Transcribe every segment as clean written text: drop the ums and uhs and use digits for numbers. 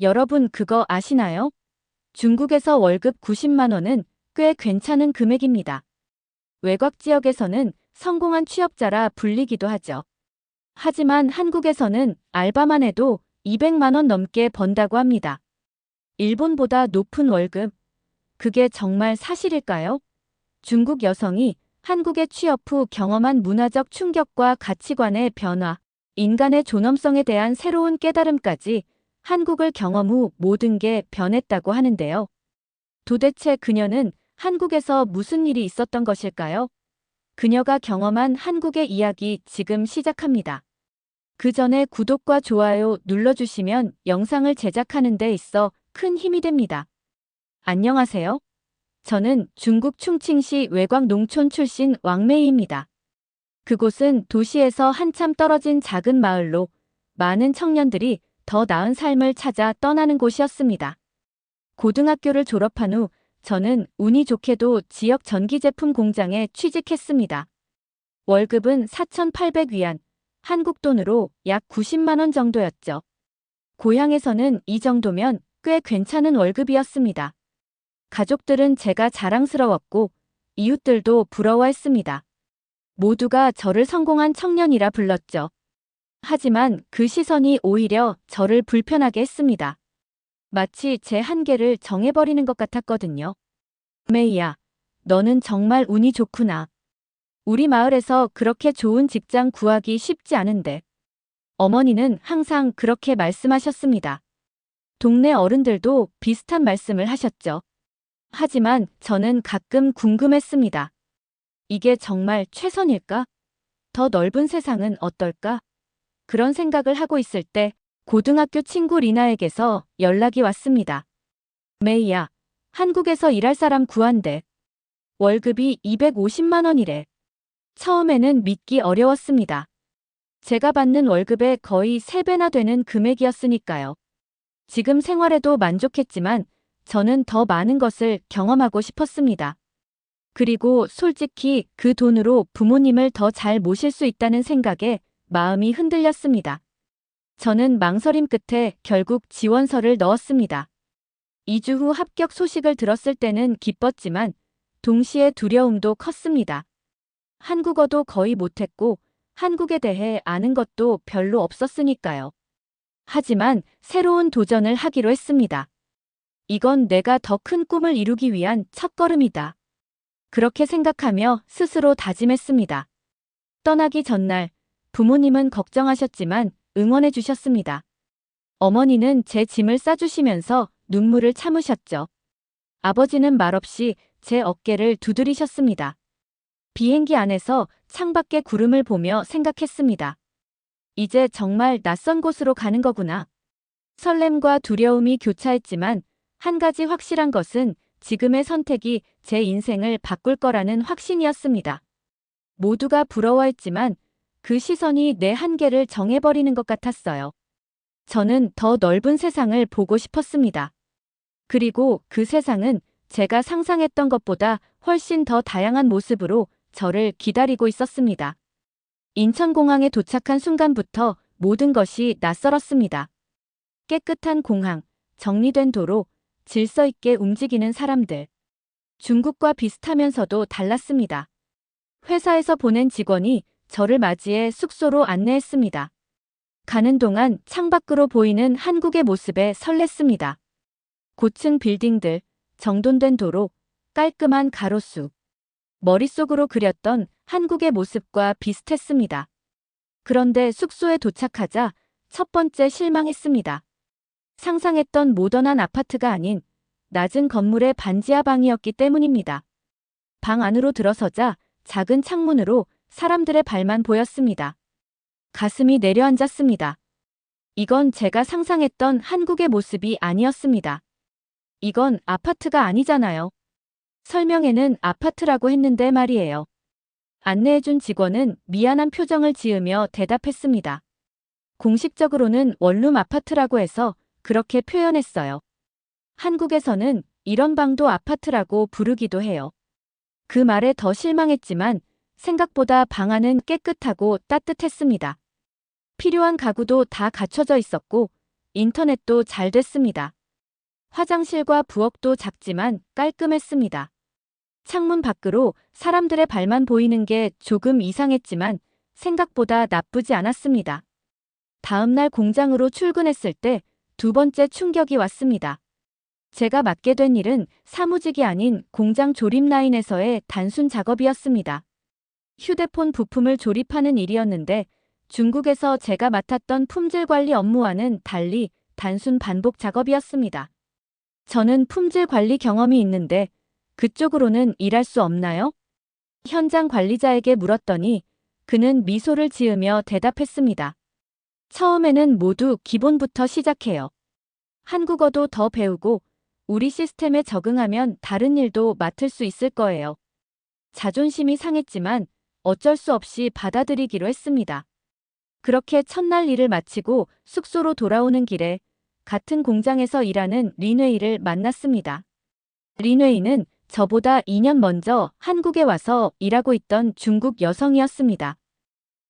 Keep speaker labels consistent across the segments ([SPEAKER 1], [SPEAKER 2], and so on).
[SPEAKER 1] 여러분 그거 아시나요? 중국에서 월급 90만 원은 꽤 괜찮은 금액입니다. 외곽 지역에서는 성공한 취업자라 불리기도 하죠. 하지만 한국에서는 알바만 해도 200만 원 넘게 번다고 합니다. 일본보다 높은 월급. 그게 정말 사실일까요? 중국 여성이 한국에 취업 후 경험한 문화적 충격과 가치관의 변화, 인간의 존엄성에 대한 새로운 깨달음까지 한국을 경험 후 모든 게 변했다고 하는데요. 도대체 그녀는 한국에서 무슨 일이 있었던 것일까요? 그녀가 경험한 한국의 이야기 지금 시작합니다. 그 전에 구독과 좋아요 눌러주시면 영상을 제작하는 데 있어 큰 힘이 됩니다. 안녕하세요. 저는 중국 충칭시 외곽 농촌 출신 왕메이입니다. 그곳은 도시에서 한참 떨어진 작은 마을로 많은 청년들이 더 나은 삶을 찾아 떠나는 곳이었습니다. 고등학교를 졸업한 후 저는 운이 좋게도 지역 전기제품 공장에 취직했습니다. 월급은 4,800위안, 한국 돈으로 약 90만 원 정도였죠. 고향에서는 이 정도면 꽤 괜찮은 월급이었습니다. 가족들은 제가 자랑스러웠고 이웃들도 부러워했습니다. 모두가 저를 성공한 청년이라 불렀죠. 하지만 그 시선이 오히려 저를 불편하게 했습니다. 마치 제 한계를 정해버리는 것 같았거든요. 메이야, 너는 정말 운이 좋구나. 우리 마을에서 그렇게 좋은 직장 구하기 쉽지 않은데. 어머니는 항상 그렇게 말씀하셨습니다. 동네 어른들도 비슷한 말씀을 하셨죠. 하지만 저는 가끔 궁금했습니다. 이게 정말 최선일까? 더 넓은 세상은 어떨까? 그런 생각을 하고 있을 때 고등학교 친구 리나에게서 연락이 왔습니다. 메이야, 한국에서 일할 사람 구한대. 월급이 250만 원이래. 처음에는 믿기 어려웠습니다. 제가 받는 월급의 거의 3배나 되는 금액이었으니까요. 지금 생활에도 만족했지만 저는 더 많은 것을 경험하고 싶었습니다. 그리고 솔직히 그 돈으로 부모님을 더 잘 모실 수 있다는 생각에 마음이 흔들렸습니다. 저는 망설임 끝에 결국 지원서를 넣었습니다. 2주 후 합격 소식을 들었을 때는 기뻤지만 동시에 두려움도 컸습니다. 한국어도 거의 못했고 한국에 대해 아는 것도 별로 없었으니까요. 하지만 새로운 도전을 하기로 했습니다. 이건 내가 더 큰 꿈을 이루기 위한 첫걸음이다. 그렇게 생각하며 스스로 다짐했습니다. 떠나기 전날 부모님은 걱정하셨지만 응원해 주셨습니다. 어머니는 제 짐을 싸주시면서 눈물을 참으셨죠. 아버지는 말없이 제 어깨를 두드리셨습니다. 비행기 안에서 창밖의 구름을 보며 생각했습니다. 이제 정말 낯선 곳으로 가는 거구나. 설렘과 두려움이 교차했지만 한 가지 확실한 것은 지금의 선택이 제 인생을 바꿀 거라는 확신이었습니다. 모두가 부러워했지만 그 시선이 내 한계를 정해버리는 것 같았어요. 저는 더 넓은 세상을 보고 싶었습니다. 그리고 그 세상은 제가 상상했던 것보다 훨씬 더 다양한 모습으로 저를 기다리고 있었습니다. 인천공항에 도착한 순간부터 모든 것이 낯설었습니다. 깨끗한 공항, 정리된 도로, 질서 있게 움직이는 사람들. 중국과 비슷하면서도 달랐습니다. 회사에서 보낸 직원이 저를 맞이해 숙소로 안내했습니다. 가는 동안 창밖으로 보이는 한국의 모습에 설렜습니다. 고층 빌딩들, 정돈된 도로, 깔끔한 가로수. 머릿속으로 그렸던 한국의 모습과 비슷했습니다. 그런데 숙소에 도착하자 첫 번째 실망했습니다. 상상했던 모던한 아파트가 아닌 낮은 건물의 반지하 방이었기 때문입니다. 방 안으로 들어서자 작은 창문으로 사람들의 발만 보였습니다. 가슴이 내려앉았습니다. 이건 제가 상상했던 한국의 모습이 아니었습니다. 이건 아파트가 아니잖아요. 설명에는 아파트라고 했는데 말이에요. 안내해준 직원은 미안한 표정을 지으며 대답했습니다. 공식적으로는 원룸 아파트라고 해서 그렇게 표현했어요. 한국에서는 이런 방도 아파트라고 부르기도 해요. 그 말에 더 실망했지만 생각보다 방 안은 깨끗하고 따뜻했습니다. 필요한 가구도 다 갖춰져 있었고 인터넷도 잘 됐습니다. 화장실과 부엌도 작지만 깔끔했습니다. 창문 밖으로 사람들의 발만 보이는 게 조금 이상했지만 생각보다 나쁘지 않았습니다. 다음 날 공장으로 출근했을 때 두 번째 충격이 왔습니다. 제가 맡게 된 일은 사무직이 아닌 공장 조립 라인에서의 단순 작업이었습니다. 휴대폰 부품을 조립하는 일이었는데 중국에서 제가 맡았던 품질 관리 업무와는 달리 단순 반복 작업이었습니다. 저는 품질 관리 경험이 있는데 그쪽으로는 일할 수 없나요? 현장 관리자에게 물었더니 그는 미소를 지으며 대답했습니다. 처음에는 모두 기본부터 시작해요. 한국어도 더 배우고 우리 시스템에 적응하면 다른 일도 맡을 수 있을 거예요. 자존심이 상했지만 어쩔 수 없이 받아들이기로 했습니다. 그렇게 첫날 일을 마치고 숙소로 돌아오는 길에 같은 공장에서 일하는 린웨이를 만났습니다. 린웨이는 저보다 2년 먼저 한국에 와서 일하고 있던 중국 여성이었습니다.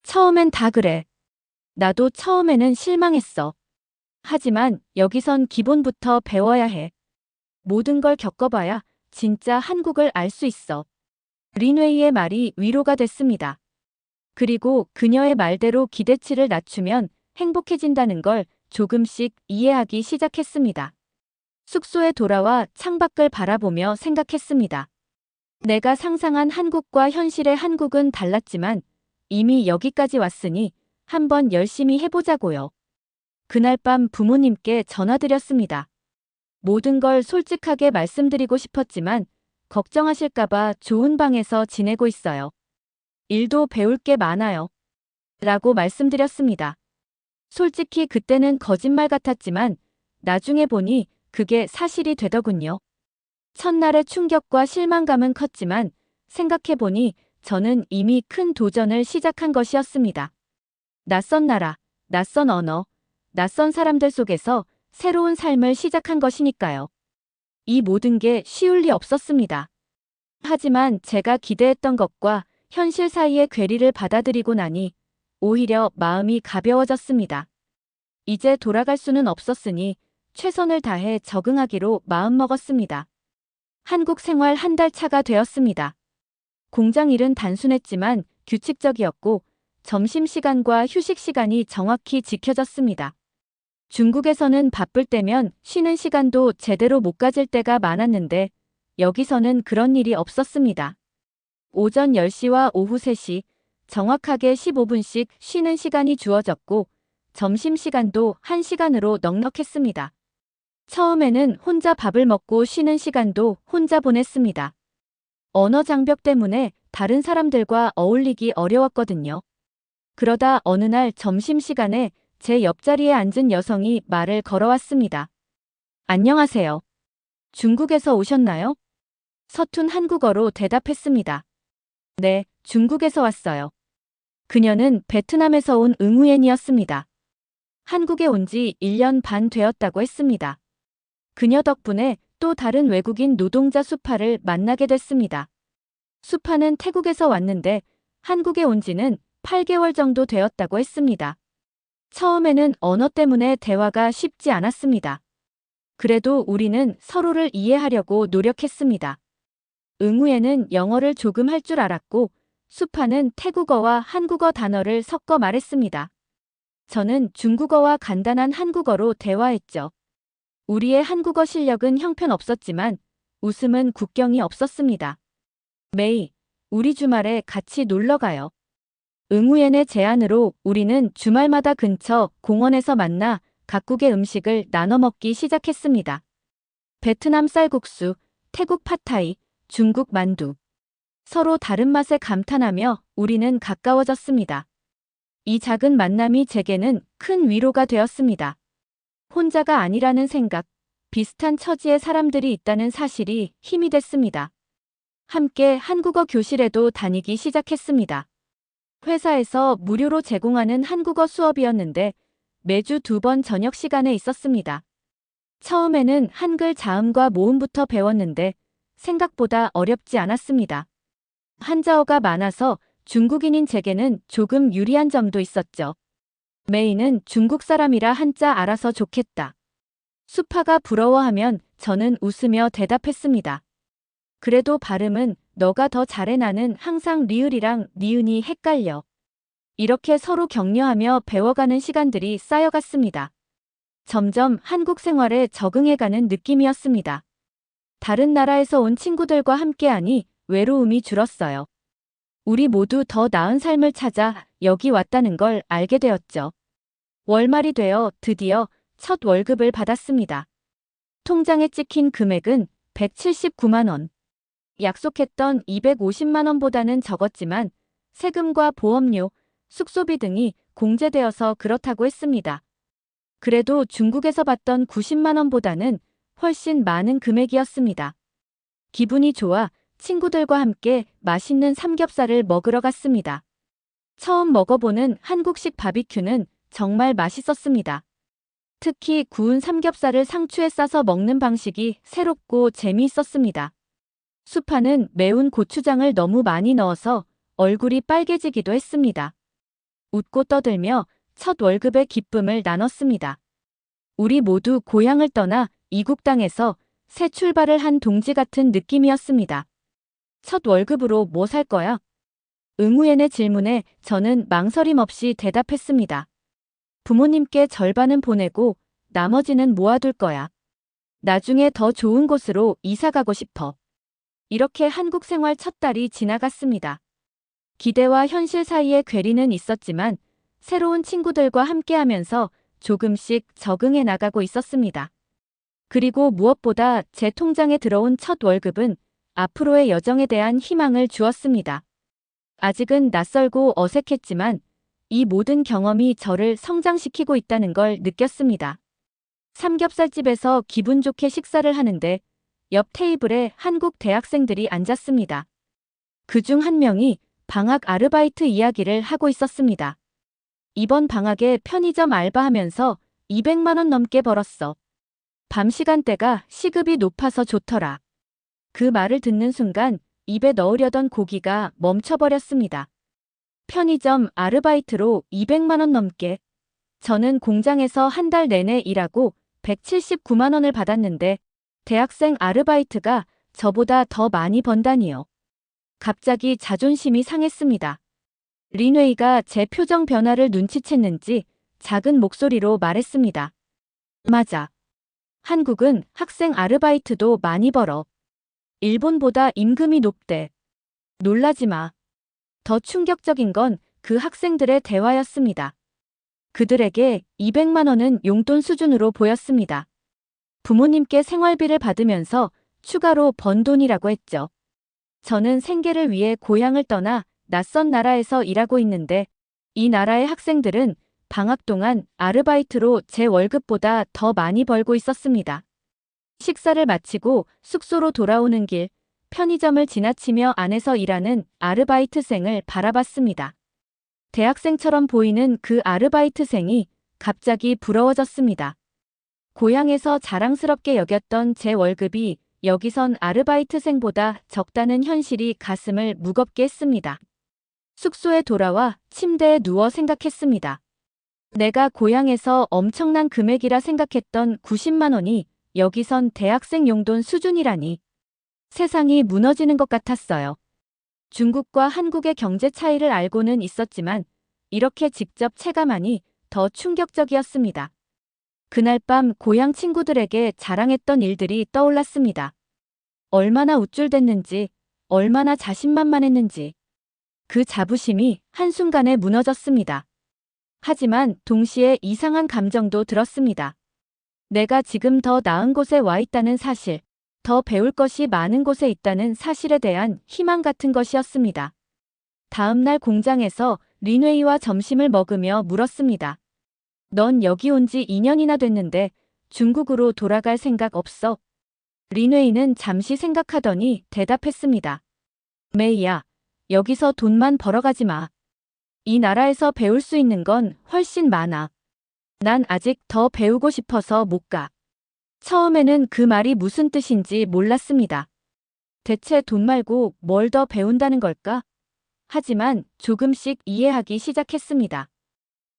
[SPEAKER 1] 처음엔 다 그래. 나도 처음에는 실망했어. 하지만 여기선 기본부터 배워야 해. 모든 걸 겪어봐야 진짜 한국을 알 수 있어. 린웨이의 말이 위로가 됐습니다. 그리고 그녀의 말대로 기대치를 낮추면 행복해진다는 걸 조금씩 이해하기 시작했습니다. 숙소에 돌아와 창밖을 바라보며 생각했습니다. 내가 상상한 한국과 현실의 한국은 달랐지만 이미 여기까지 왔으니 한번 열심히 해보자고요. 그날 밤 부모님께 전화드렸습니다. 모든 걸 솔직하게 말씀드리고 싶었지만 걱정하실까봐 좋은 방에서 지내고 있어요. 일도 배울 게 많아요. 라고 말씀드렸습니다. 솔직히 그때는 거짓말 같았지만 나중에 보니 그게 사실이 되더군요. 첫날의 충격과 실망감은 컸지만 생각해보니 저는 이미 큰 도전을 시작한 것이었습니다. 낯선 나라, 낯선 언어, 낯선 사람들 속에서 새로운 삶을 시작한 것이니까요. 이 모든 게 쉬울 리 없었습니다. 하지만 제가 기대했던 것과 현실 사이의 괴리를 받아들이고 나니 오히려 마음이 가벼워졌습니다. 이제 돌아갈 수는 없었으니 최선을 다해 적응하기로 마음먹었습니다. 한국 생활 한 달 차가 되었습니다. 공장 일은 단순했지만 규칙적이었고 점심시간과 휴식시간이 정확히 지켜졌습니다. 중국에서는 바쁠 때면 쉬는 시간도 제대로 못 가질 때가 많았는데 여기서는 그런 일이 없었습니다. 오전 10시와 오후 3시 정확하게 15분씩 쉬는 시간이 주어졌고 점심시간도 1시간으로 넉넉했습니다. 처음에는 혼자 밥을 먹고 쉬는 시간도 혼자 보냈습니다. 언어 장벽 때문에 다른 사람들과 어울리기 어려웠거든요. 그러다 어느 날 점심시간에 제 옆자리에 앉은 여성이 말을 걸어왔습니다. 안녕하세요. 중국에서 오셨나요? 서툰 한국어로 대답했습니다. 네, 중국에서 왔어요. 그녀는 베트남에서 온 응우엔이었습니다. 한국에 온 지 1년 반 되었다고 했습니다. 그녀 덕분에 또 다른 외국인 노동자 수파를 만나게 됐습니다. 수파는 태국에서 왔는데 한국에 온 지는 8개월 정도 되었다고 했습니다. 처음에는 언어 때문에 대화가 쉽지 않았습니다. 그래도 우리는 서로를 이해하려고 노력했습니다. 응우에는 영어를 조금 할 줄 알았고 수파는 태국어와 한국어 단어를 섞어 말했습니다. 저는 중국어와 간단한 한국어로 대화했죠. 우리의 한국어 실력은 형편없었지만 웃음은 국경이 없었습니다. 메이, 우리 주말에 같이 놀러 가요. 응우엔의 제안으로 우리는 주말마다 근처 공원에서 만나 각국의 음식을 나눠 먹기 시작했습니다. 베트남 쌀국수, 태국 팟타이, 중국 만두. 서로 다른 맛에 감탄하며 우리는 가까워졌습니다. 이 작은 만남이 제게는 큰 위로가 되었습니다. 혼자가 아니라는 생각, 비슷한 처지의 사람들이 있다는 사실이 힘이 됐습니다. 함께 한국어 교실에도 다니기 시작했습니다. 회사에서 무료로 제공하는 한국어 수업이었는데 매주 2번 저녁 시간에 있었습니다. 처음에는 한글 자음과 모음부터 배웠는데 생각보다 어렵지 않았습니다. 한자어가 많아서 중국인인 제게는 조금 유리한 점도 있었죠. 메이는 중국 사람이라 한자 알아서 좋겠다. 수파가 부러워하면 저는 웃으며 대답했습니다. 그래도 발음은 너가 더 잘해 나는 항상 리을이랑 니은이 헷갈려. 이렇게 서로 격려하며 배워가는 시간들이 쌓여갔습니다. 점점 한국 생활에 적응해가는 느낌이었습니다. 다른 나라에서 온 친구들과 함께하니 외로움이 줄었어요. 우리 모두 더 나은 삶을 찾아 여기 왔다는 걸 알게 되었죠. 월말이 되어 드디어 첫 월급을 받았습니다. 통장에 찍힌 금액은 179만 원. 약속했던 250만 원보다는 적었지만 세금과 보험료, 숙소비 등이 공제되어서 그렇다고 했습니다. 그래도 중국에서 받던 90만 원보다는 훨씬 많은 금액이었습니다. 기분이 좋아 친구들과 함께 맛있는 삼겹살을 먹으러 갔습니다. 처음 먹어보는 한국식 바비큐는 정말 맛있었습니다. 특히 구운 삼겹살을 상추에 싸서 먹는 방식이 새롭고 재미있었습니다. 수파는 매운 고추장을 너무 많이 넣어서 얼굴이 빨개지기도 했습니다. 웃고 떠들며 첫 월급의 기쁨을 나눴습니다. 우리 모두 고향을 떠나 이국 땅에서 새 출발을 한 동지 같은 느낌이었습니다. 첫 월급으로 뭐 살 거야? 응우엔의 질문에 저는 망설임 없이 대답했습니다. 부모님께 절반은 보내고 나머지는 모아둘 거야. 나중에 더 좋은 곳으로 이사 가고 싶어. 이렇게 한국 생활 첫 달이 지나갔습니다. 기대와 현실 사이에 괴리는 있었지만 새로운 친구들과 함께하면서 조금씩 적응해 나가고 있었습니다. 그리고 무엇보다 제 통장에 들어온 첫 월급은 앞으로의 여정에 대한 희망을 주었습니다. 아직은 낯설고 어색했지만 이 모든 경험이 저를 성장시키고 있다는 걸 느꼈습니다. 삼겹살집에서 기분 좋게 식사를 하는데 옆 테이블에 한국 대학생들이 앉았습니다. 그중 한 명이 방학 아르바이트 이야기를 하고 있었습니다. 이번 방학에 편의점 알바하면서 200만 원 넘게 벌었어. 밤 시간대가 시급이 높아서 좋더라. 그 말을 듣는 순간 입에 넣으려던 고기가 멈춰버렸습니다. 편의점 아르바이트로 200만 원 넘게. 저는 공장에서 한 달 내내 일하고 179만 원을 받았는데 대학생 아르바이트가 저보다 더 많이 번다니요. 갑자기 자존심이 상했습니다. 린웨이가 제 표정 변화를 눈치챘는지 작은 목소리로 말했습니다. 맞아. 한국은 학생 아르바이트도 많이 벌어. 일본보다 임금이 높대. 놀라지 마. 더 충격적인 건 그 학생들의 대화였습니다. 그들에게 200만 원은 용돈 수준으로 보였습니다. 부모님께 생활비를 받으면서 추가로 번 돈이라고 했죠. 저는 생계를 위해 고향을 떠나 낯선 나라에서 일하고 있는데 이 나라의 학생들은 방학 동안 아르바이트로 제 월급보다 더 많이 벌고 있었습니다. 식사를 마치고 숙소로 돌아오는 길, 편의점을 지나치며 안에서 일하는 아르바이트생을 바라봤습니다. 대학생처럼 보이는 그 아르바이트생이 갑자기 부러워졌습니다. 고향에서 자랑스럽게 여겼던 제 월급이 여기선 아르바이트생보다 적다는 현실이 가슴을 무겁게 했습니다. 숙소에 돌아와 침대에 누워 생각했습니다. 내가 고향에서 엄청난 금액이라 생각했던 90만 원이 여기선 대학생 용돈 수준이라니. 세상이 무너지는 것 같았어요. 중국과 한국의 경제 차이를 알고는 있었지만 이렇게 직접 체감하니 더 충격적이었습니다. 그날 밤 고향 친구들에게 자랑했던 일들이 떠올랐습니다. 얼마나 우쭐댔는지, 얼마나 자신만만했는지. 그 자부심이 한순간에 무너졌습니다. 하지만 동시에 이상한 감정도 들었습니다. 내가 지금 더 나은 곳에 와 있다는 사실, 더 배울 것이 많은 곳에 있다는 사실에 대한 희망 같은 것이었습니다. 다음 날 공장에서 린웨이와 점심을 먹으며 물었습니다. 넌 여기 온 지 2년이나 됐는데 중국으로 돌아갈 생각 없어? 린웨이는 잠시 생각하더니 대답했습니다. 메이야, 여기서 돈만 벌어가지 마. 이 나라에서 배울 수 있는 건 훨씬 많아. 난 아직 더 배우고 싶어서 못 가. 처음에는 그 말이 무슨 뜻인지 몰랐습니다. 대체 돈 말고 뭘 더 배운다는 걸까? 하지만 조금씩 이해하기 시작했습니다.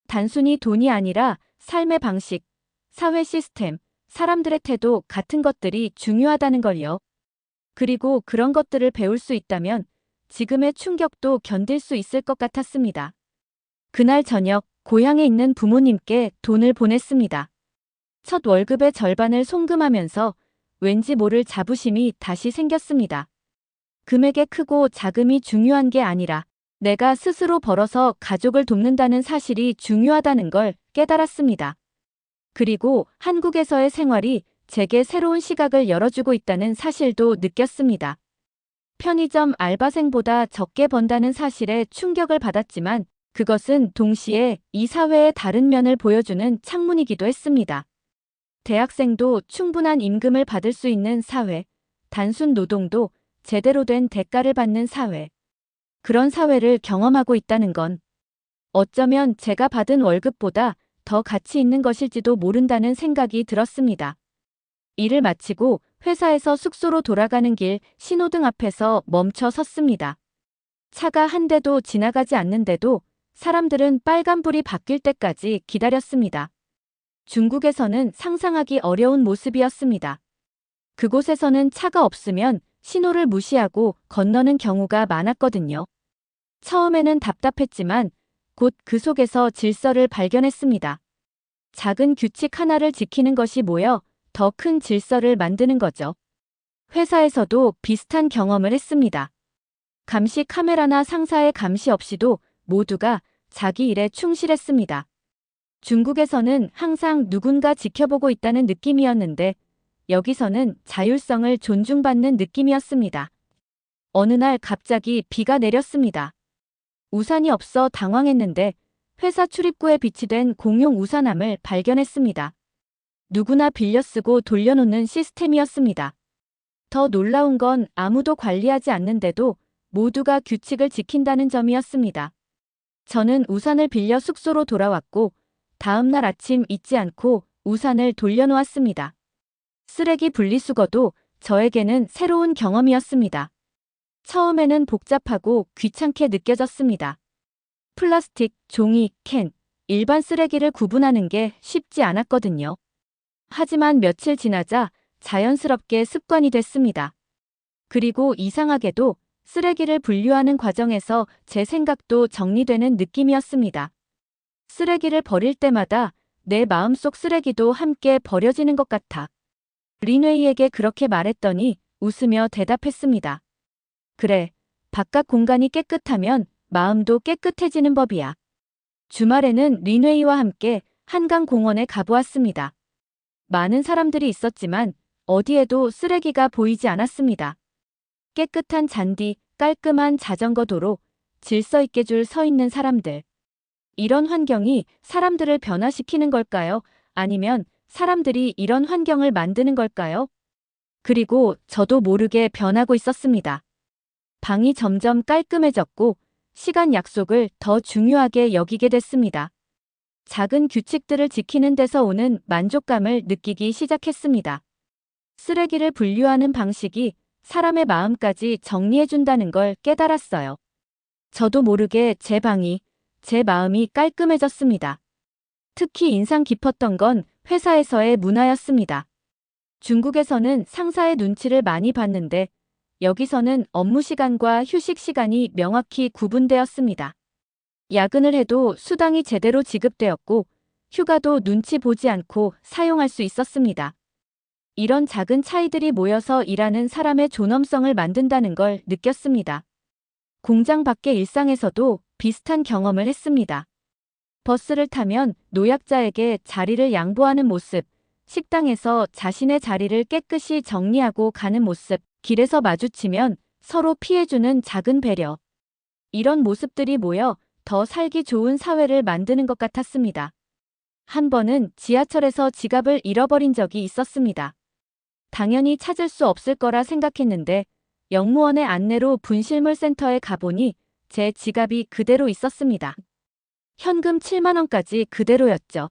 [SPEAKER 1] 단순히 돈이 아니라 삶의 방식, 사회 시스템, 사람들의 태도 같은 것들이 중요하다는 걸요. 그리고 그런 것들을 배울 수 있다면 지금의 충격도 견딜 수 있을 것 같았습니다. 그날 저녁 고향에 있는 부모님께 돈을 보냈습니다. 첫 월급의 절반을 송금하면서 왠지 모를 자부심이 다시 생겼습니다. 금액의 크고 작음이 중요한 게 아니라 내가 스스로 벌어서 가족을 돕는다는 사실이 중요하다는 걸 깨달았습니다. 그리고 한국에서의 생활이 제게 새로운 시각을 열어주고 있다는 사실도 느꼈습니다. 편의점 알바생보다 적게 번다는 사실에 충격을 받았지만 그것은 동시에 이 사회의 다른 면을 보여주는 창문이기도 했습니다. 대학생도 충분한 임금을 받을 수 있는 사회, 단순 노동도 제대로 된 대가를 받는 사회. 그런 사회를 경험하고 있다는 건 어쩌면 제가 받은 월급보다 더 가치 있는 것일지도 모른다는 생각이 들었습니다. 일을 마치고 회사에서 숙소로 돌아가는 길 신호등 앞에서 멈춰 섰습니다. 차가 한 대도 지나가지 않는데도 사람들은 빨간불이 바뀔 때까지 기다렸습니다. 중국에서는 상상하기 어려운 모습이었습니다. 그곳에서는 차가 없으면 신호를 무시하고 건너는 경우가 많았거든요. 처음에는 답답했지만 곧 그 속에서 질서를 발견했습니다. 작은 규칙 하나를 지키는 것이 모여 더 큰 질서를 만드는 거죠. 회사에서도 비슷한 경험을 했습니다. 감시 카메라나 상사의 감시 없이도 모두가 자기 일에 충실했습니다. 중국에서는 항상 누군가 지켜보고 있다는 느낌이었는데 여기서는 자율성을 존중받는 느낌이었습니다. 어느 날 갑자기 비가 내렸습니다. 우산이 없어 당황했는데 회사 출입구에 비치된 공용 우산함을 발견했습니다. 누구나 빌려 쓰고 돌려놓는 시스템이었습니다. 더 놀라운 건 아무도 관리하지 않는데도 모두가 규칙을 지킨다는 점이었습니다. 저는 우산을 빌려 숙소로 돌아왔고 다음 날 아침 잊지 않고 우산을 돌려놓았습니다. 쓰레기 분리수거도 저에게는 새로운 경험이었습니다. 처음에는 복잡하고 귀찮게 느껴졌습니다. 플라스틱, 종이, 캔, 일반 쓰레기를 구분하는 게 쉽지 않았거든요. 하지만 며칠 지나자 자연스럽게 습관이 됐습니다. 그리고 이상하게도 쓰레기를 분류하는 과정에서 제 생각도 정리되는 느낌이었습니다. 쓰레기를 버릴 때마다 내 마음속 쓰레기도 함께 버려지는 것 같아. 린웨이에게 그렇게 말했더니 웃으며 대답했습니다. 그래, 바깥 공간이 깨끗하면 마음도 깨끗해지는 법이야. 주말에는 린웨이와 함께 한강공원에 가보았습니다. 많은 사람들이 있었지만 어디에도 쓰레기가 보이지 않았습니다. 깨끗한 잔디, 깔끔한 자전거 도로, 질서 있게 줄 서 있는 사람들. 이런 환경이 사람들을 변화시키는 걸까요? 아니면 사람들이 이런 환경을 만드는 걸까요? 그리고 저도 모르게 변하고 있었습니다. 방이 점점 깔끔해졌고 시간 약속을 더 중요하게 여기게 됐습니다. 작은 규칙들을 지키는 데서 오는 만족감을 느끼기 시작했습니다. 쓰레기를 분류하는 방식이 사람의 마음까지 정리해준다는 걸 깨달았어요. 저도 모르게 제 방이, 제 마음이 깔끔해졌습니다. 특히 인상 깊었던 건 회사에서의 문화였습니다. 중국에서는 상사의 눈치를 많이 봤는데 여기서는 업무 시간과 휴식 시간이 명확히 구분되었습니다. 야근을 해도 수당이 제대로 지급되었고 휴가도 눈치 보지 않고 사용할 수 있었습니다. 이런 작은 차이들이 모여서 일하는 사람의 존엄성을 만든다는 걸 느꼈습니다. 공장 밖의 일상에서도 비슷한 경험을 했습니다. 버스를 타면 노약자에게 자리를 양보하는 모습, 식당에서 자신의 자리를 깨끗이 정리하고 가는 모습, 길에서 마주치면 서로 피해주는 작은 배려. 이런 모습들이 모여 더 살기 좋은 사회를 만드는 것 같았습니다. 한 번은 지하철에서 지갑을 잃어버린 적이 있었습니다. 당연히 찾을 수 없을 거라 생각했는데 영무원의 안내로 분실물 센터에 가보니 제 지갑이 그대로 있었습니다. 현금 7만 원까지 그대로였죠.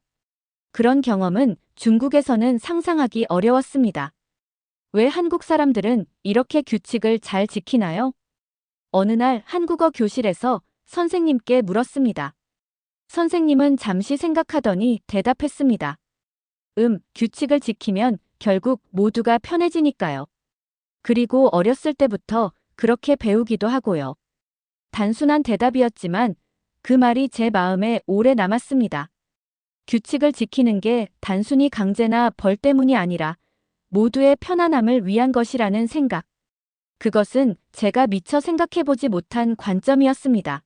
[SPEAKER 1] 그런 경험은 중국에서는 상상하기 어려웠습니다. 왜 한국 사람들은 이렇게 규칙을 잘 지키나요? 어느 날 한국어 교실에서 선생님께 물었습니다. 선생님은 잠시 생각하더니 대답했습니다. 규칙을 지키면 결국 모두가 편해지니까요. 그리고 어렸을 때부터 그렇게 배우기도 하고요. 단순한 대답이었지만 그 말이 제 마음에 오래 남았습니다. 규칙을 지키는 게 단순히 강제나 벌 때문이 아니라 모두의 편안함을 위한 것이라는 생각. 그것은 제가 미처 생각해보지 못한 관점이었습니다.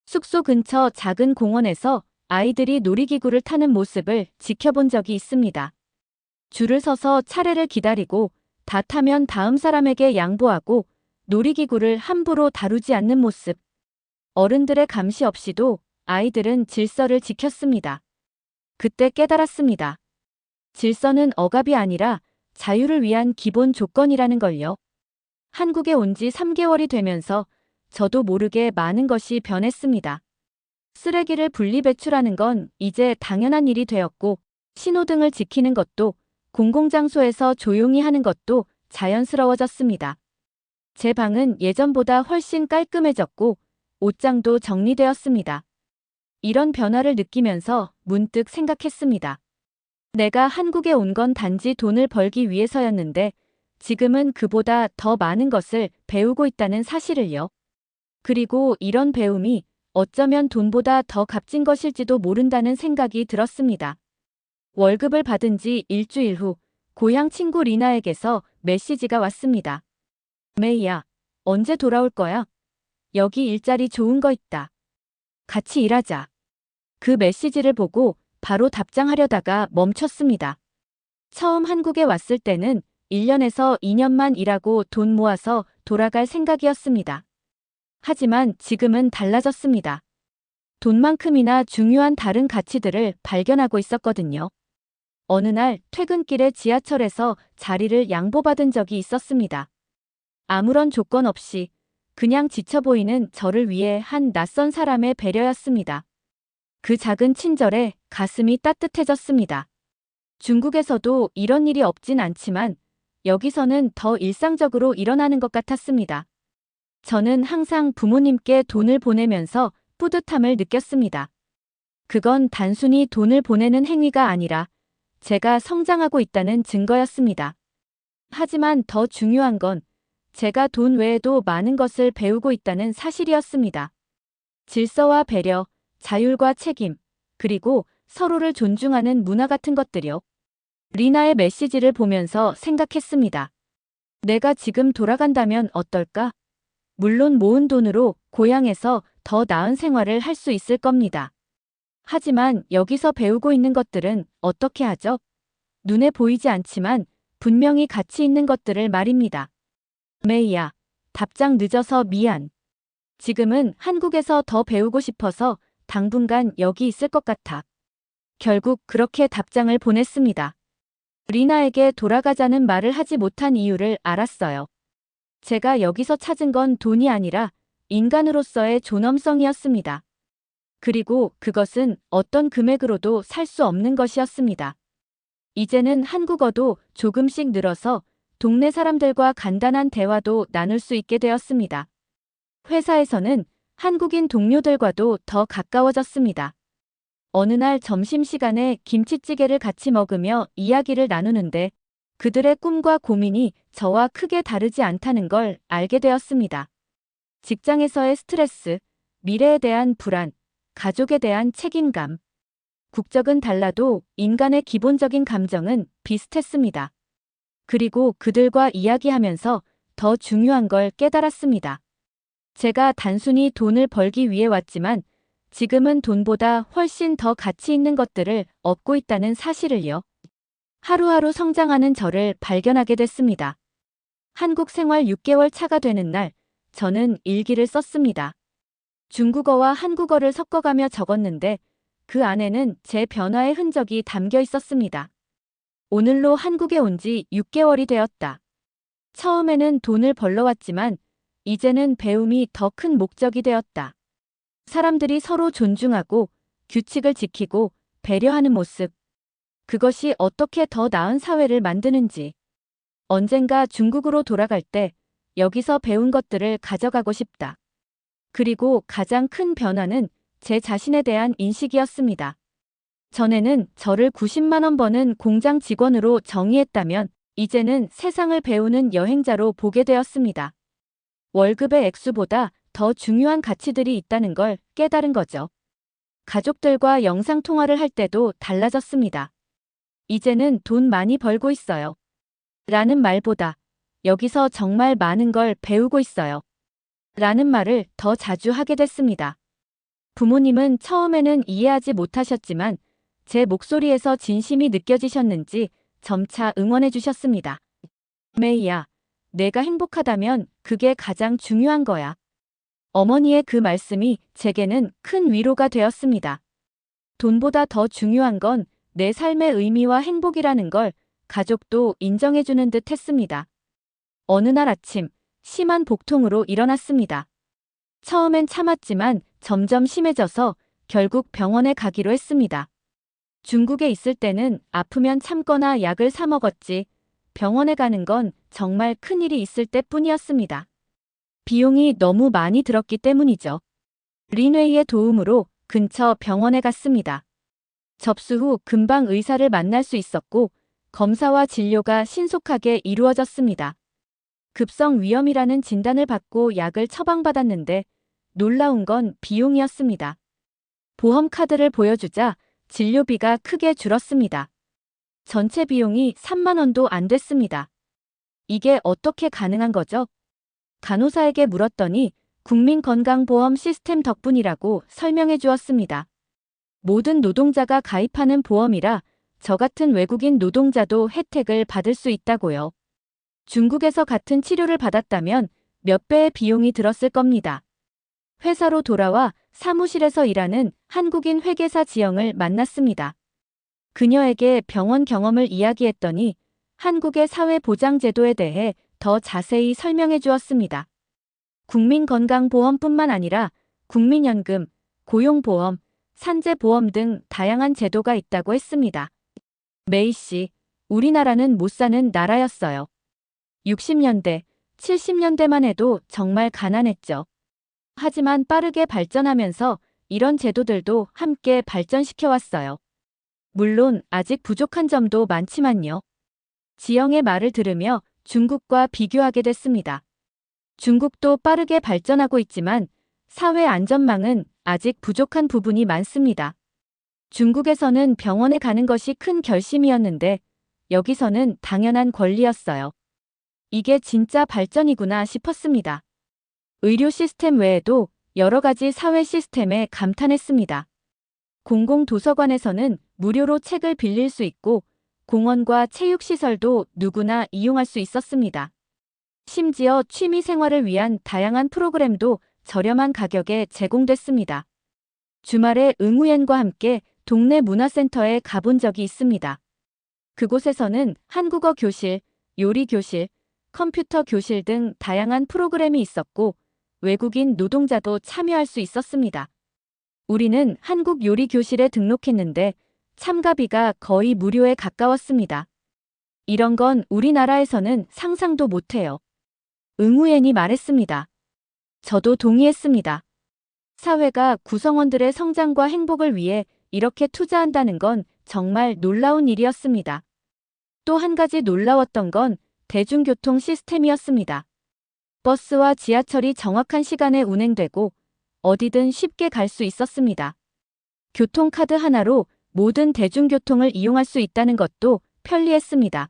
[SPEAKER 1] 숙소 근처 작은 공원에서 아이들이 놀이기구를 타는 모습을 지켜본 적이 있습니다. 줄을 서서 차례를 기다리고 다 타면 다음 사람에게 양보하고 놀이기구를 함부로 다루지 않는 모습. 어른들의 감시 없이도 아이들은 질서를 지켰습니다. 그때 깨달았습니다. 질서는 억압이 아니라 자유를 위한 기본 조건이라는 걸요. 한국에 온 지 3개월이 되면서 저도 모르게 많은 것이 변했습니다. 쓰레기를 분리배출하는 건 이제 당연한 일이 되었고, 신호등을 지키는 것도, 공공장소에서 조용히 하는 것도 자연스러워졌습니다. 제 방은 예전보다 훨씬 깔끔해졌고, 옷장도 정리되었습니다. 이런 변화를 느끼면서 문득 생각했습니다. 내가 한국에 온 건 단지 돈을 벌기 위해서였는데, 지금은 그보다 더 많은 것을 배우고 있다는 사실을요. 그리고 이런 배움이 어쩌면 돈보다 더 값진 것일지도 모른다는 생각이 들었습니다. 월급을 받은 지 일주일 후 고향 친구 리나에게서 메시지가 왔습니다. 메이야, 언제 돌아올 거야? 여기 일자리 좋은 거 있다. 같이 일하자. 그 메시지를 보고 바로 답장하려다가 멈췄습니다. 처음 한국에 왔을 때는 1년에서 2년만 일하고 돈 모아서 돌아갈 생각이었습니다. 하지만 지금은 달라졌습니다. 돈만큼이나 중요한 다른 가치들을 발견하고 있었거든요. 어느 날 퇴근길에 지하철에서 자리를 양보받은 적이 있었습니다. 아무런 조건 없이 그냥 지쳐 보이는 저를 위해 한 낯선 사람의 배려였습니다. 그 작은 친절에 가슴이 따뜻해졌습니다. 중국에서도 이런 일이 없진 않지만 여기서는 더 일상적으로 일어나는 것 같았습니다. 저는 항상 부모님께 돈을 보내면서 뿌듯함을 느꼈습니다. 그건 단순히 돈을 보내는 행위가 아니라 제가 성장하고 있다는 증거였습니다. 하지만 더 중요한 건 제가 돈 외에도 많은 것을 배우고 있다는 사실이었습니다. 질서와 배려, 자율과 책임, 그리고 서로를 존중하는 문화 같은 것들요. 리나의 메시지를 보면서 생각했습니다. 내가 지금 돌아간다면 어떨까? 물론 모은 돈으로 고향에서 더 나은 생활을 할 수 있을 겁니다. 하지만 여기서 배우고 있는 것들은 어떻게 하죠? 눈에 보이지 않지만 분명히 가치 있는 것들을 말입니다. 메이야, 답장 늦어서 미안. 지금은 한국에서 더 배우고 싶어서 당분간 여기 있을 것 같아. 결국 그렇게 답장을 보냈습니다. 리나에게 돌아가자는 말을 하지 못한 이유를 알았어요. 제가 여기서 찾은 건 돈이 아니라 인간으로서의 존엄성이었습니다. 그리고 그것은 어떤 금액으로도 살 수 없는 것이었습니다. 이제는 한국어도 조금씩 늘어서 동네 사람들과 간단한 대화도 나눌 수 있게 되었습니다. 회사에서는 한국인 동료들과도 더 가까워졌습니다. 어느 날 점심시간에 김치찌개를 같이 먹으며 이야기를 나누는데 그들의 꿈과 고민이 저와 크게 다르지 않다는 걸 알게 되었습니다. 직장에서의 스트레스, 미래에 대한 불안, 가족에 대한 책임감. 국적은 달라도 인간의 기본적인 감정은 비슷했습니다. 그리고 그들과 이야기하면서 더 중요한 걸 깨달았습니다. 제가 단순히 돈을 벌기 위해 왔지만 지금은 돈보다 훨씬 더 가치 있는 것들을 얻고 있다는 사실을요. 하루하루 성장하는 저를 발견하게 됐습니다. 한국 생활 6개월 차가 되는 날, 저는 일기를 썼습니다. 중국어와 한국어를 섞어가며 적었는데 그 안에는 제 변화의 흔적이 담겨 있었습니다. 오늘로 한국에 온 지 6개월이 되었다. 처음에는 돈을 벌러 왔지만 이제는 배움이 더 큰 목적이 되었다. 사람들이 서로 존중하고 규칙을 지키고 배려하는 모습. 그것이 어떻게 더 나은 사회를 만드는지. 언젠가 중국으로 돌아갈 때 여기서 배운 것들을 가져가고 싶다. 그리고 가장 큰 변화는 제 자신에 대한 인식이었습니다. 전에는 저를 90만 원 버는 공장 직원으로 정의했다면 이제는 세상을 배우는 여행자로 보게 되었습니다. 월급의 액수보다 더 중요한 가치들이 있다는 걸 깨달은 거죠. 가족들과 영상통화를 할 때도 달라졌습니다. 이제는 돈 많이 벌고 있어요. 라는 말보다 여기서 정말 많은 걸 배우고 있어요. 라는 말을 더 자주 하게 됐습니다. 부모님은 처음에는 이해하지 못하셨지만 제 목소리에서 진심이 느껴지셨는지 점차 응원해 주셨습니다. 메이야, 내가 행복하다면 그게 가장 중요한 거야. 어머니의 그 말씀이 제게는 큰 위로가 되었습니다. 돈보다 더 중요한 건 내 삶의 의미와 행복이라는 걸 가족도 인정해주는 듯 했습니다. 어느 날 아침, 심한 복통으로 일어났습니다. 처음엔 참았지만 점점 심해져서 결국 병원에 가기로 했습니다. 중국에 있을 때는 아프면 참거나 약을 사 먹었지 병원에 가는 건 정말 큰일이 있을 때뿐이었습니다. 비용이 너무 많이 들었기 때문이죠. 린웨이의 도움으로 근처 병원에 갔습니다. 접수 후 금방 의사를 만날 수 있었고 검사와 진료가 신속하게 이루어졌습니다. 급성 위염이라는 진단을 받고 약을 처방받았는데 놀라운 건 비용이었습니다. 보험 카드를 보여주자 진료비가 크게 줄었습니다. 전체 비용이 3만 원도 안 됐습니다. 이게 어떻게 가능한 거죠? 간호사에게 물었더니 국민건강보험 시스템 덕분이라고 설명해 주었습니다. 모든 노동자가 가입하는 보험이라 저 같은 외국인 노동자도 혜택을 받을 수 있다고요. 중국에서 같은 치료를 받았다면 몇 배의 비용이 들었을 겁니다. 회사로 돌아와 사무실에서 일하는 한국인 회계사 지영을 만났습니다. 그녀에게 병원 경험을 이야기했더니 한국의 사회보장제도에 대해 더 자세히 설명해 주었습니다. 국민건강보험뿐만 아니라 국민연금, 고용보험, 산재보험 등 다양한 제도가 있다고 했습니다. 메이 씨, 우리나라는 못 사는 나라였어요. 60년대, 70년대만 해도 정말 가난했죠. 하지만 빠르게 발전하면서 이런 제도들도 함께 발전시켜 왔어요. 물론 아직 부족한 점도 많지만요. 지영의 말을 들으며 중국과 비교하게 됐습니다. 중국도 빠르게 발전하고 있지만 사회 안전망은 아직 부족한 부분이 많습니다. 중국에서는 병원에 가는 것이 큰 결심이었는데 여기서는 당연한 권리였어요. 이게 진짜 발전이구나 싶었습니다. 의료 시스템 외에도 여러 가지 사회 시스템에 감탄했습니다. 공공도서관에서는 무료로 책을 빌릴 수 있고 공원과 체육시설도 누구나 이용할 수 있었습니다. 심지어 취미 생활을 위한 다양한 프로그램도 저렴한 가격에 제공됐습니다. 주말에 응우옌과 함께 동네 문화센터에 가본 적이 있습니다. 그곳에서는 한국어 교실, 요리 교실, 컴퓨터 교실 등 다양한 프로그램이 있었고 외국인 노동자도 참여할 수 있었습니다. 우리는 한국 요리 교실에 등록했는데 참가비가 거의 무료에 가까웠습니다. 이런 건 우리나라에서는 상상도 못해요. 응우옌이 말했습니다. 저도 동의했습니다. 사회가 구성원들의 성장과 행복을 위해 이렇게 투자한다는 건 정말 놀라운 일이었습니다. 또 한 가지 놀라웠던 건 대중교통 시스템이었습니다. 버스와 지하철이 정확한 시간에 운행되고 어디든 쉽게 갈 수 있었습니다. 교통카드 하나로 모든 대중교통을 이용할 수 있다는 것도 편리했습니다.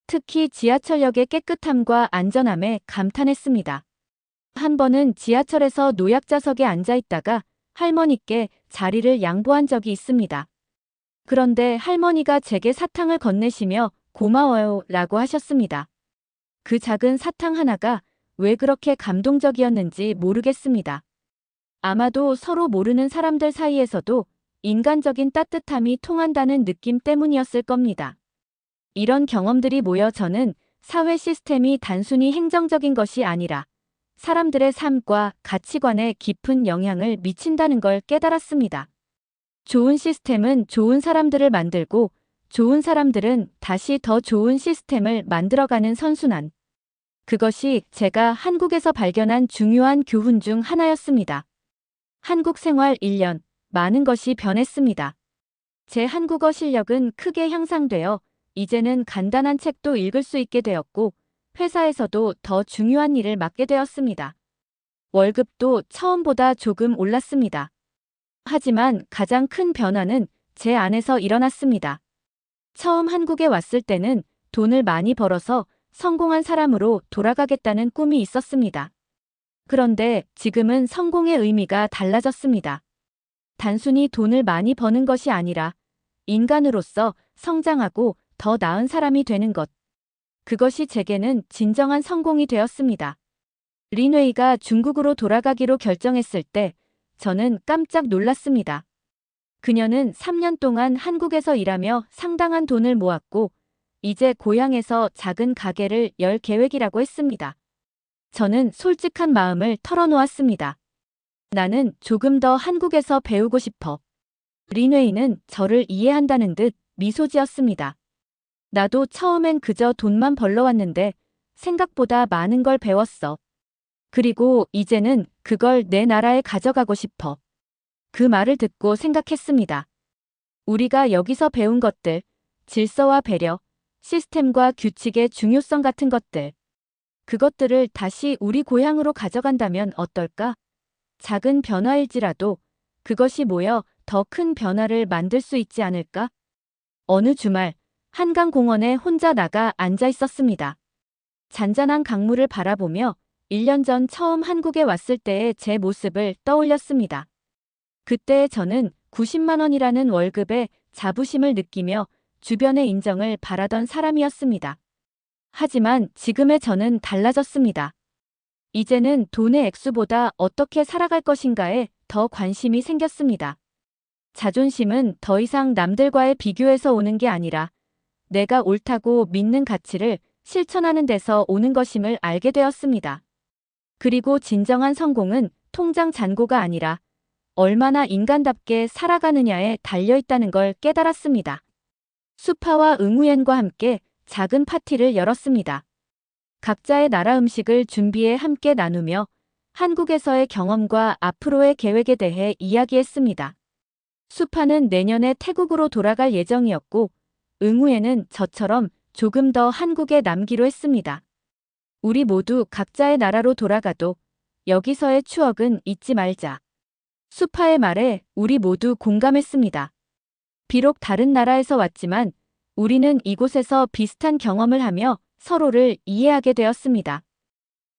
[SPEAKER 1] 특히 지하철역의 깨끗함과 안전함에 감탄했습니다. 한 번은 지하철에서 노약자석에 앉아 있다가 할머니께 자리를 양보한 적이 있습니다. 그런데 할머니가 제게 사탕을 건네시며 고마워요 라고 하셨습니다. 그 작은 사탕 하나가 왜 그렇게 감동적이었는지 모르겠습니다. 아마도 서로 모르는 사람들 사이에서도 인간적인 따뜻함이 통한다는 느낌 때문이었을 겁니다. 이런 경험들이 모여 저는 사회 시스템이 단순히 행정적인 것이 아니라 사람들의 삶과 가치관에 깊은 영향을 미친다는 걸 깨달았습니다. 좋은 시스템은 좋은 사람들을 만들고 좋은 사람들은 다시 더 좋은 시스템을 만들어가는 선순환. 그것이 제가 한국에서 발견한 중요한 교훈 중 하나였습니다. 한국 생활 1년, 많은 것이 변했습니다. 제 한국어 실력은 크게 향상되어 이제는 간단한 책도 읽을 수 있게 되었고 회사에서도 더 중요한 일을 맡게 되었습니다. 월급도 처음보다 조금 올랐습니다. 하지만 가장 큰 변화는 제 안에서 일어났습니다. 처음 한국에 왔을 때는 돈을 많이 벌어서 성공한 사람으로 돌아가겠다는 꿈이 있었습니다. 그런데 지금은 성공의 의미가 달라졌습니다. 단순히 돈을 많이 버는 것이 아니라 인간으로서 성장하고 더 나은 사람이 되는 것. 그것이 제게는 진정한 성공이 되었습니다. 린웨이가 중국으로 돌아가기로 결정했을 때 저는 깜짝 놀랐습니다. 그녀는 3년 동안 한국에서 일하며 상당한 돈을 모았고 이제 고향에서 작은 가게를 열 계획이라고 했습니다. 저는 솔직한 마음을 털어놓았습니다. 나는 조금 더 한국에서 배우고 싶어. 린웨이는 저를 이해한다는 듯 미소 지었습니다. 나도 처음엔 그저 돈만 벌러 왔는데 생각보다 많은 걸 배웠어. 그리고 이제는 그걸 내 나라에 가져가고 싶어. 그 말을 듣고 생각했습니다. 우리가 여기서 배운 것들, 질서와 배려, 시스템과 규칙의 중요성 같은 것들, 그것들을 다시 우리 고향으로 가져간다면 어떨까? 작은 변화일지라도 그것이 모여 더 큰 변화를 만들 수 있지 않을까? 어느 주말, 한강공원에 혼자 나가 앉아 있었습니다. 잔잔한 강물을 바라보며 1년 전 처음 한국에 왔을 때의 제 모습을 떠올렸습니다. 그때 저는 90만 원이라는 월급에 자부심을 느끼며 주변의 인정을 바라던 사람이었습니다. 하지만 지금의 저는 달라졌습니다. 이제는 돈의 액수보다 어떻게 살아갈 것인가에 더 관심이 생겼습니다. 자존심은 더 이상 남들과의 비교에서 오는 게 아니라 내가 옳다고 믿는 가치를 실천하는 데서 오는 것임을 알게 되었습니다. 그리고 진정한 성공은 통장 잔고가 아니라 얼마나 인간답게 살아가느냐에 달려있다는 걸 깨달았습니다. 수파와 응우엔과 함께 작은 파티를 열었습니다. 각자의 나라 음식을 준비해 함께 나누며 한국에서의 경험과 앞으로의 계획에 대해 이야기했습니다. 수파는 내년에 태국으로 돌아갈 예정이었고 응우엔은 저처럼 조금 더 한국에 남기로 했습니다. 우리 모두 각자의 나라로 돌아가도 여기서의 추억은 잊지 말자. 수파의 말에 우리 모두 공감했습니다. 비록 다른 나라에서 왔지만 우리는 이곳에서 비슷한 경험을 하며 서로를 이해하게 되었습니다.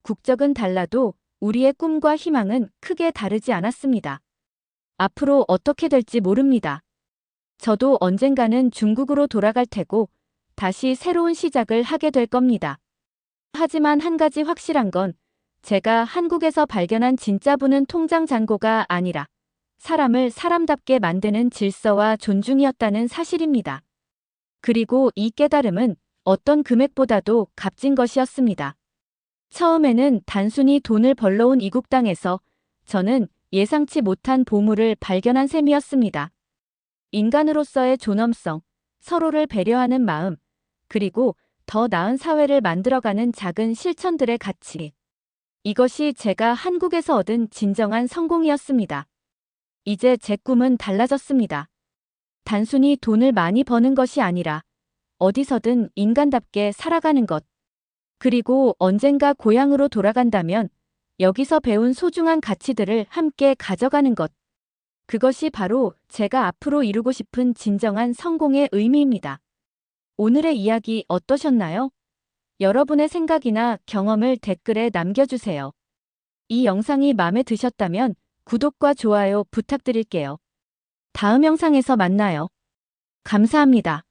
[SPEAKER 1] 국적은 달라도 우리의 꿈과 희망은 크게 다르지 않았습니다. 앞으로 어떻게 될지 모릅니다. 저도 언젠가는 중국으로 돌아갈 테고 다시 새로운 시작을 하게 될 겁니다. 하지만 한 가지 확실한 건 제가 한국에서 발견한 진짜 부는 통장 잔고가 아니라 사람을 사람답게 만드는 질서와 존중이었다는 사실입니다. 그리고 이 깨달음은 어떤 금액보다도 값진 것이었습니다. 처음에는 단순히 돈을 벌러 온 이국 땅에서 저는 예상치 못한 보물을 발견한 셈이었습니다. 인간으로서의 존엄성, 서로를 배려하는 마음, 그리고 더 나은 사회를 만들어가는 작은 실천들의 가치. 이것이 제가 한국에서 얻은 진정한 성공이었습니다. 이제 제 꿈은 달라졌습니다. 단순히 돈을 많이 버는 것이 아니라 어디서든 인간답게 살아가는 것. 그리고 언젠가 고향으로 돌아간다면 여기서 배운 소중한 가치들을 함께 가져가는 것. 그것이 바로 제가 앞으로 이루고 싶은 진정한 성공의 의미입니다. 오늘의 이야기 어떠셨나요? 여러분의 생각이나 경험을 댓글에 남겨주세요. 이 영상이 마음에 드셨다면 구독과 좋아요 부탁드릴게요. 다음 영상에서 만나요. 감사합니다.